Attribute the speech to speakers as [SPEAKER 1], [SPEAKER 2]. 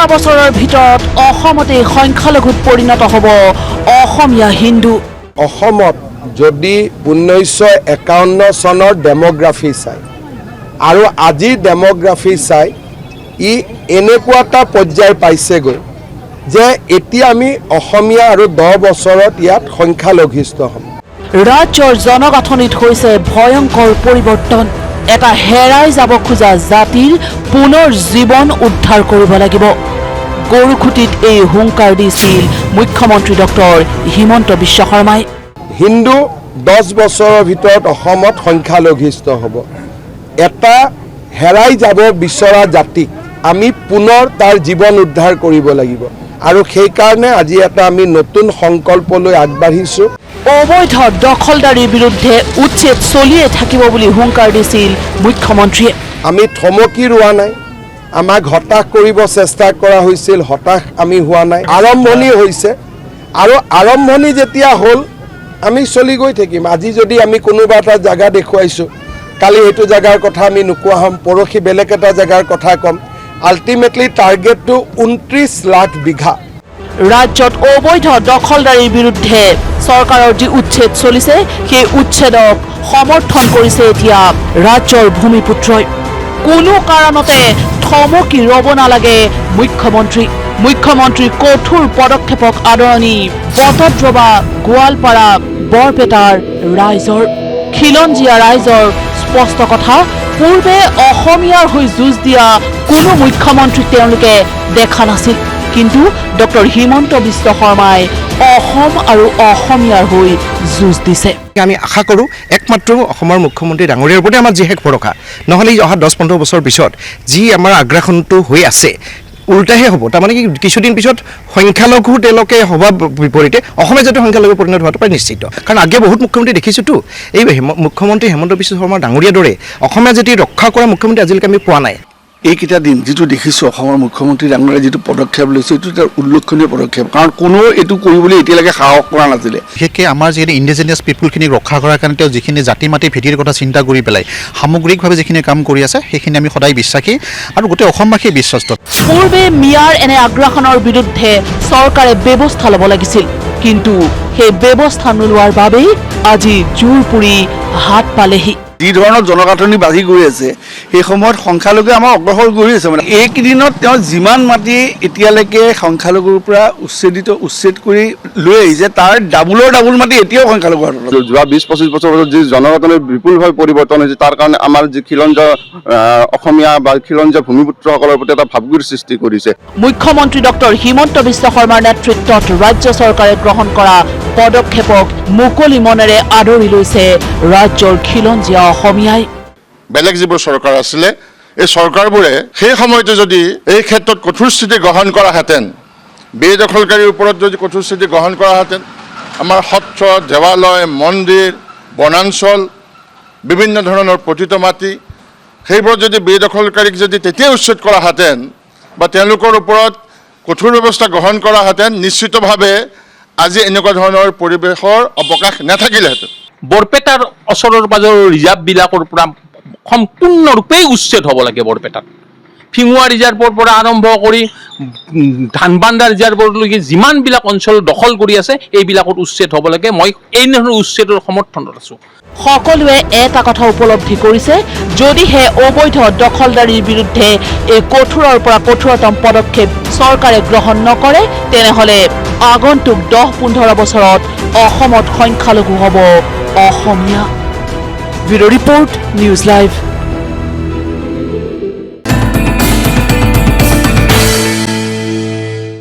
[SPEAKER 1] দুটা বছৰৰ ভিতৰত অসমতে সংখ্যালঘুত পৰিণত হ'ব অসমীয়া হিন্দু।
[SPEAKER 2] অসমত যদি 1951 চনৰ ডেমোগ্ৰাফি চাই আৰু আজিৰ ডেমোগ্ৰাফি চাই ই এনেকুৱা এটা পৰ্যায় পাইছেগৈ যে এতিয়া আমি অসমীয়া আৰু 10 বছৰত ইয়াত সংখ্যালঘিষ্ঠ হ'ম।
[SPEAKER 1] ৰাজ্যৰ জনগাঁথনিত হৈছে ভয়ংকৰ পৰিৱৰ্তন। এটা হেৰাই যাব খোজা জাতিৰ পুনৰ জীৱন উদ্ধাৰ কৰিব লাগিব। গৰুখুটিত এই হুংকাৰ দিছিল মুখ্যমন্ত্ৰী ডক্টৰ হিমন্ত বিশ্ব শৰ্মাই।
[SPEAKER 2] হিন্দু 10 বছৰৰ ভিতৰত অসমত সংখ্যালঘিষ্ঠ হ'ব। এটা হেৰাই যাব বিচৰা জাতিক আমি পুনৰ তাৰ জীৱন উদ্ধাৰ কৰিব লাগিব আৰু সেইকাৰণে আজি এটা আমি নতুন সংকল্পলৈ আগবাঢ়িছোঁ।
[SPEAKER 1] অবৈধ দখলদাৰীৰ বিৰুদ্ধে উচ্ছেদ চলিয়ে থাকিব বুলি হুংকাৰ দিছিল মুখ্যমন্ত্ৰীয়ে।
[SPEAKER 2] আমি থমকি ৰোৱা নাই, আমাক হতাশ কৰিব চেষ্টা কৰা হৈছিল, হতাশ আমি হোৱা নাই। আৰম্ভণি হৈছে আৰু আৰম্ভণি যেতিয়া হ'ল আমি চলি গৈ থাকিম। আজি যদি আমি কোনোবা এটা জেগা দেখুৱাইছোঁ, কালি সেইটো জেগাৰ কথা আমি নোকোৱা হ'ম, পৰহি বেলেগ এটা জেগাৰ কথা ক'ম। আল্টিমেটলি টাৰ্গেটটো 29 লাখ বিঘা।
[SPEAKER 1] ৰাজ্যত অবৈধ দখলদাৰীৰ বিৰুদ্ধে চৰকাৰৰ যি উচ্ছেদ চলিছে সেই উচ্ছেদক সমৰ্থন কৰিছে এতিয়া ৰাজ্যৰ ভূমিপুত্ৰই। কোনো কাৰণতে থমকি ৰ'ব নালাগে মুখ্যমন্ত্ৰীৰ কঠোৰ পদক্ষেপক আদৰণি বটদ্ৰৱা, গোৱালপাৰা, বৰপেটাৰ ৰাইজৰ। খিলঞ্জীয়া ৰাইজৰ স্পষ্ট কথা, পূৰ্বে অসমীয়াৰ হৈ যুঁজ দিয়া কোনো মুখ্যমন্ত্ৰীক তেওঁলোকে দেখা নাছিল, কিন্তু ডক্টৰ হিমন্ত বিশ্ব শৰ্মাই অসম আৰু অসমীয়াৰ হৈ যুঁজ দিছে।
[SPEAKER 3] আমি আশা কৰোঁ একমাত্ৰ অসমৰ মুখ্যমন্ত্ৰী ডাঙৰীয়াৰ ওপৰতে আমাৰ যি শেষ ভৰসা, নহ'লে অহা 10-15 বছৰ পিছত যি আমাৰ আগ্ৰাসনটো হৈ আছে উল্টাহে হ'ব। তাৰমানে কি কিছুদিন পিছত সংখ্যালঘু তেওঁলোকে হোৱাৰ বিপৰীতে অসমীয়া জাতীয় সংখ্যালঘু পৰিণত হোৱাটো প্ৰায় নিশ্চিত। কাৰণ আগে বহুত মুখ্যমন্ত্ৰী দেখিছোঁতো, এই মুখ্যমন্ত্ৰী হিমন্ত বিশ্ব শৰ্মাৰ ডাঙৰীয়াৰ দৰে অসমীয়া জাতি ৰক্ষা কৰা মুখ্যমন্ত্ৰী আজিলৈকে আমি পোৱা নাই।
[SPEAKER 4] এইকেইটা দিন যিটো দেখিছোঁ অসমৰ মুখ্যমন্ত্ৰী ডাঙৰীয়াই যিটো পদক্ষেপ লৈছে এইটো এটা উল্লেখনীয় পদক্ষেপ, কাৰণ কোনেও এইটো কৰিবলৈ এতিয়ালৈকে সাহস কৰা নাছিলে।
[SPEAKER 5] বিশেষকৈ আমাৰ যিখিনি ইণ্ডিজিনিয়াছ পিপুলখিনিক ৰক্ষা কৰাৰ কাৰণে তেওঁ যিখিনি জাতি মাতি ভেটিৰ কথা চিন্তা কৰি পেলাই সামগ্ৰিকভাৱে যিখিনি কাম কৰি আছে সেইখিনি আমি সদায় বিশ্বাসী আৰু গোটেই অসমবাসীয়ে বিশ্বস্ত।
[SPEAKER 1] পূৰ্বে মিয়াৰ এনে আগ্ৰাসনৰ বিৰুদ্ধে চৰকাৰে ব্যৱস্থা ল'ব লাগিছিল, কিন্তু সেই ব্যৱস্থা নোলোৱাৰ বাবেই আজি জোৰ পুৰি হাত পালেহি।
[SPEAKER 4] যি ধৰণৰ জনগাঁথনি বাঢ়ি গৈ আছে সেই সময়ত সংখ্যালঘু আমাৰ অগ্ৰসৰ কৰি আছে। মানে এইকেইদিনত তেওঁ যিমান মাটি এতিয়ালৈকে সংখ্যালঘুৰ পৰা উচ্ছেদ কৰি লৈ আহিছে তাৰ ডাবুল মাটি এতিয়াও সংখ্যালঘু।
[SPEAKER 6] যোৱা 20-25 বছৰ যি জনগাঁথনিৰ বিপুলভাৱে পৰিৱৰ্তন হৈছে, তাৰ কাৰণে আমাৰ যি খিলঞ্জীয়া অসমীয়া বা খিলঞ্জীয়া ভূমিপুত্ৰসকলৰ প্ৰতি এটা ভাবুকিৰ সৃষ্টি কৰিছে।
[SPEAKER 1] মুখ্যমন্ত্ৰী ডক্টৰ হিমন্ত বিশ্ব শৰ্মাৰ নেতৃত্বত ৰাজ্য চৰকাৰে গ্ৰহণ কৰা পদক্ষেপক মুকলি মনেৰে আদৰি লৈছে ৰাজ্যৰ খিলঞ্জীয়া অসমীয়াই।
[SPEAKER 6] বেলেগ যিবোৰ চৰকাৰ আছিলে এই চৰকাৰবোৰে সেই সময়তে যদি এই ক্ষেত্ৰত কঠোৰ স্থিতি গ্ৰহণ কৰাহেঁতেন, বেদখলকাৰীৰ ওপৰত যদি কঠোৰ স্থিতি গ্ৰহণ কৰাহেঁতেন, আমাৰ সত্ৰ, দেৱালয়, মন্দিৰ, বনাঞ্চল, বিভিন্ন ধৰণৰ পতিত মাটি সেইবোৰ যদি বেদখলকাৰীক যদি তেতিয়াই উচ্ছেদ কৰাহেঁতেন বা তেওঁলোকৰ ওপৰত কঠোৰ ব্যৱস্থা গ্ৰহণ কৰাহেঁতেন, নিশ্চিতভাৱে আজি এনেকুৱা ধৰণৰ পৰিৱেশৰ অৱকাশ নাথাকিলেহেঁতেন।
[SPEAKER 7] বৰপেটাৰ ওচৰৰ পাজৰৰ ৰিজাৰ্ভবিলাকৰ পৰা সম্পূৰ্ণৰূপেই উচ্ছেদ হ'ব লাগে। বৰপেটাত ফিঙুৱা ৰিজাৰ্ভৰ পৰা আৰম্ভ কৰি ধানবান্ধা ৰিজাৰ্ভলৈকে যিমানবিলাক অঞ্চল দখল কৰি আছে এইবিলাকত উচ্ছেদ হ'ব লাগে। মই এই ধৰণৰ উচ্ছেদৰ সমৰ্থনত আছোঁ।
[SPEAKER 1] সকলোৱে এটা কথা উপলব্ধি কৰিছে, যদিহে অবৈধ দখলদাৰীৰ বিৰুদ্ধে এই কঠোৰৰ পৰা কঠোৰতম পদক্ষেপ চৰকাৰে গ্ৰহণ নকৰে, তেনেহ'লে আগন্তুক 10-15 বছৰত অসমত সংখ্যালঘু হ'ব Asomiya. Bureau' report, news live.